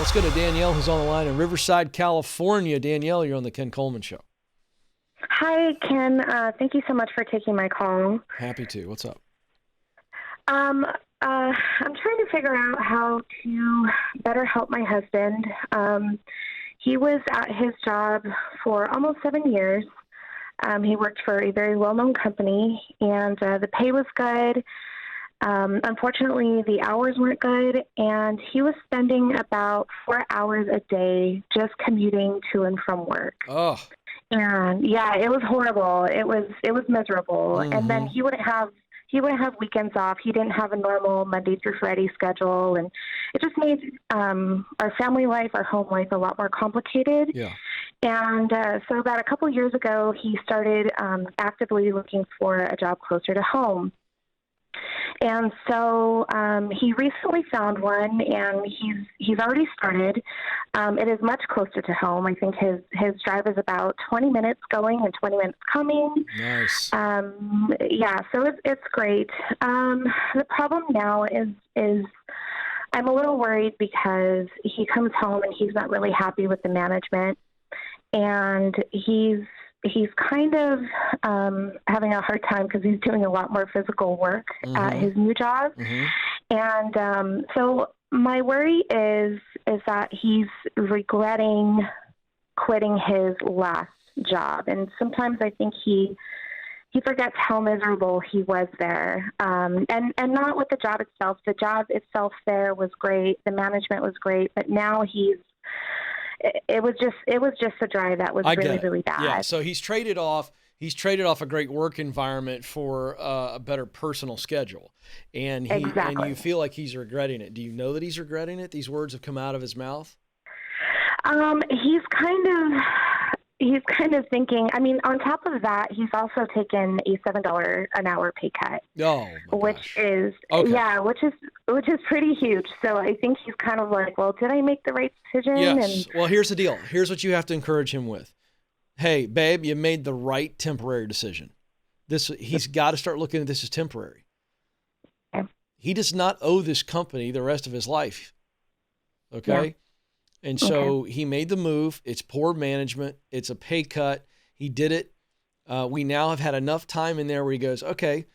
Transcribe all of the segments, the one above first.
Let's go to Danielle, who's on the line in Riverside, California. Danielle, you're on the Ken Coleman Show. Hi, Ken. Thank you so much for taking my call. Happy to. What's up? I'm trying to figure out how to better help my husband. He was at his job for almost 7 years. He worked for a very well-known company, and the pay was good. Unfortunately, the hours weren't good, and he was spending about 4 hours a day just commuting to and from work. Oh. And yeah, it was horrible. It was miserable. Mm-hmm. And then he wouldn't have weekends off. He didn't have a normal Monday through Friday schedule, and it just made our family life, our home life, a lot more complicated. Yeah. And so about a couple years ago, he started actively looking for a job closer to home. And so he recently found one, and he's already started. It is much closer to home. I think his drive is about 20 minutes going and 20 minutes coming. Nice. Yeah, so it's great. The problem now is I'm a little worried because he comes home and he's not really happy with the management, and he's kind of having a hard time because he's doing a lot more physical work at his new job. Mm-hmm. And so my worry is that he's regretting quitting his last job. And sometimes I think he forgets how miserable he was there. And not with the job itself. The job itself there was great. The management was great. But now it was just a drive that was really bad. Yeah, so he's traded off a great work environment for a better personal schedule. And and you feel like he's regretting it. Do you know that he's regretting it? These words have come out of his mouth? He's kind of thinking, I mean, on top of that, he's also taken a $7 an hour pay cut. Oh, which is pretty huge. So I think he's kind of like, well, did I make the right decision? Yes. Well, here's the deal. Here's what you have to encourage him with. Hey, babe, you made the right temporary decision. He's got to start looking at this as temporary. Okay. He does not owe this company the rest of his life. Okay? Yeah. And so he made the move. It's poor management. It's a pay cut. He did it. We now have had enough time in there where he goes, okay,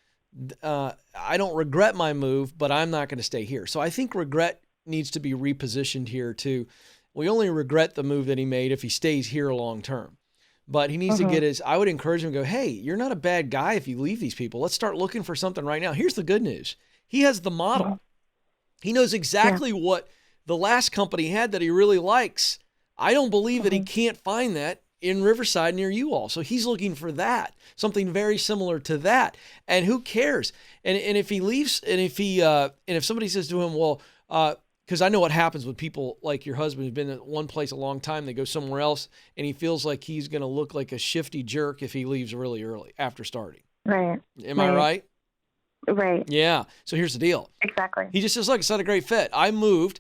I don't regret my move, but I'm not going to stay here. So I think regret needs to be repositioned here too. We only regret the move that he made if he stays here long term. But he needs to get I would encourage him to go, hey, you're not a bad guy if you leave these people. Let's start looking for something right now. Here's the good news. He has the model. He knows exactly what the last company had that he really likes. I don't believe that he can't find that in Riverside near you all. So he's looking for that, something very similar to that. And who cares? And if he leaves, and if somebody says to him, well, because I know what happens with people like your husband who's been at one place a long time, they go somewhere else, and he feels like he's going to look like a shifty jerk if he leaves really early after starting. Right. Am I right? Right. Yeah. So here's the deal. Exactly. He just says, look, it's not a great fit. I moved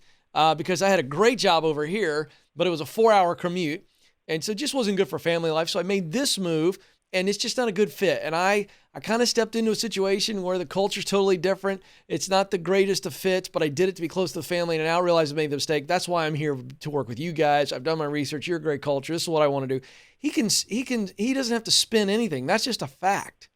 because I had a great job over here, but it was a 4-hour commute. And so it just wasn't good for family life. So I made this move, and it's just not a good fit. And I kind of stepped into a situation where the culture's totally different. It's not the greatest of fits, but I did it to be close to the family, and I now realize I made the mistake. That's why I'm here to work with you guys. I've done my research. You're a great culture. This is what I want to do. He doesn't have to spin anything. That's just a fact.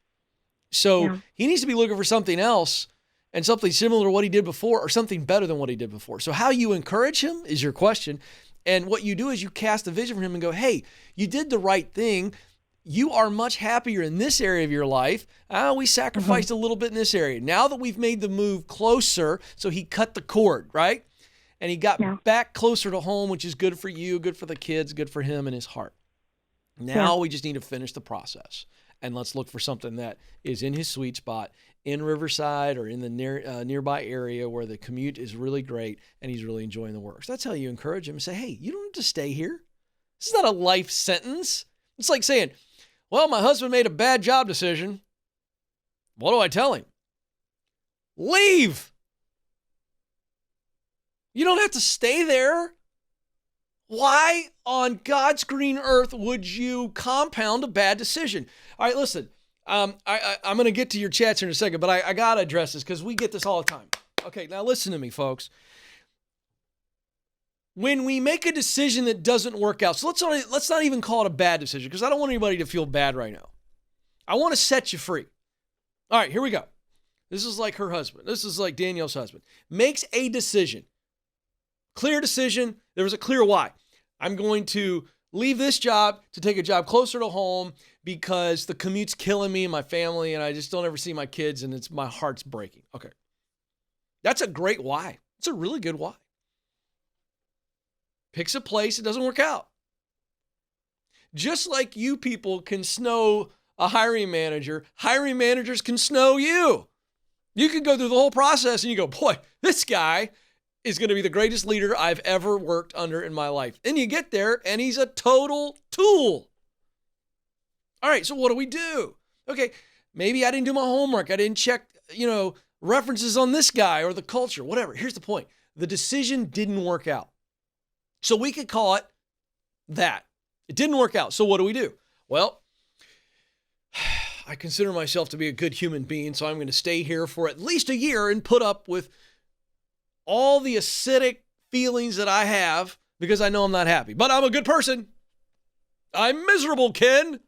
So he needs to be looking for something else and something similar to what he did before or something better than what he did before. So how you encourage him is your question. And what you do is you cast a vision for him and go, hey, you did the right thing. You are much happier in this area of your life. We sacrificed a little bit in this area. Now that we've made the move closer, so he cut the cord, right? And he got back closer to home, which is good for you, good for the kids, good for him and his heart. Now we just need to finish the process. And let's look for something that is in his sweet spot in Riverside or in the nearby area where the commute is really great and he's really enjoying the work. So that's how you encourage him and say, hey, you don't have to stay here. This is not a life sentence. It's like saying, well, my husband made a bad job decision. What do I tell him? Leave. You don't have to stay there. Why on God's green earth would you compound a bad decision? All right, listen, I'm going to get to your chats here in a second, but I got to address this because we get this all the time. Okay, now listen to me, folks. when we make a decision that doesn't work out, so let's not even call it a bad decision, because I don't want anybody to feel bad right now. I want to set you free. All right, here we go. This is like her husband. This is like Danielle's husband. Makes a decision. Clear decision. There was a clear why. I'm going to leave this job to take a job closer to home because the commute's killing me and my family, and I just don't ever see my kids, and my heart's breaking. Okay. That's a great why. It's a really good why. Picks a place, it doesn't work out. Just like you people can snow a hiring manager, hiring managers can snow you. You can go through the whole process and you go, boy, this guy is going to be the greatest leader I've ever worked under in my life. And you get there and he's a total tool. All right, so what do we do? Okay, maybe I didn't do my homework. I didn't check, references on this guy or the culture, whatever. Here's the point. The decision didn't work out. So we could call it that. It didn't work out. So what do we do? Well, I consider myself to be a good human being, so I'm going to stay here for at least a year and put up with all the acidic feelings that I have because I know I'm not happy. But I'm a good person. I'm miserable, Ken.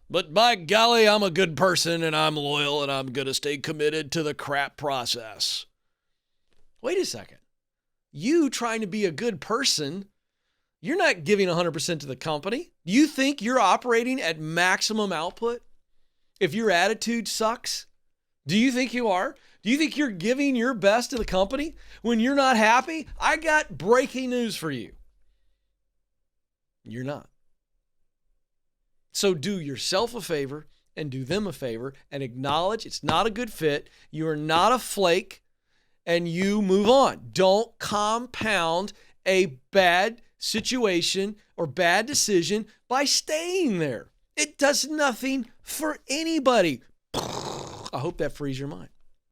But by golly, I'm a good person and I'm loyal and I'm going to stay committed to the crap process. Wait a second. You trying to be a good person, you're not giving 100% to the company. Do you think you're operating at maximum output if your attitude sucks? Do you think you are? Do you think you're giving your best to the company when you're not happy? I got breaking news for you. You're not. So do yourself a favor and do them a favor and acknowledge it's not a good fit. You are not a flake. And you move on. Don't compound a bad situation or bad decision by staying there. It does nothing for anybody. I hope that frees your mind.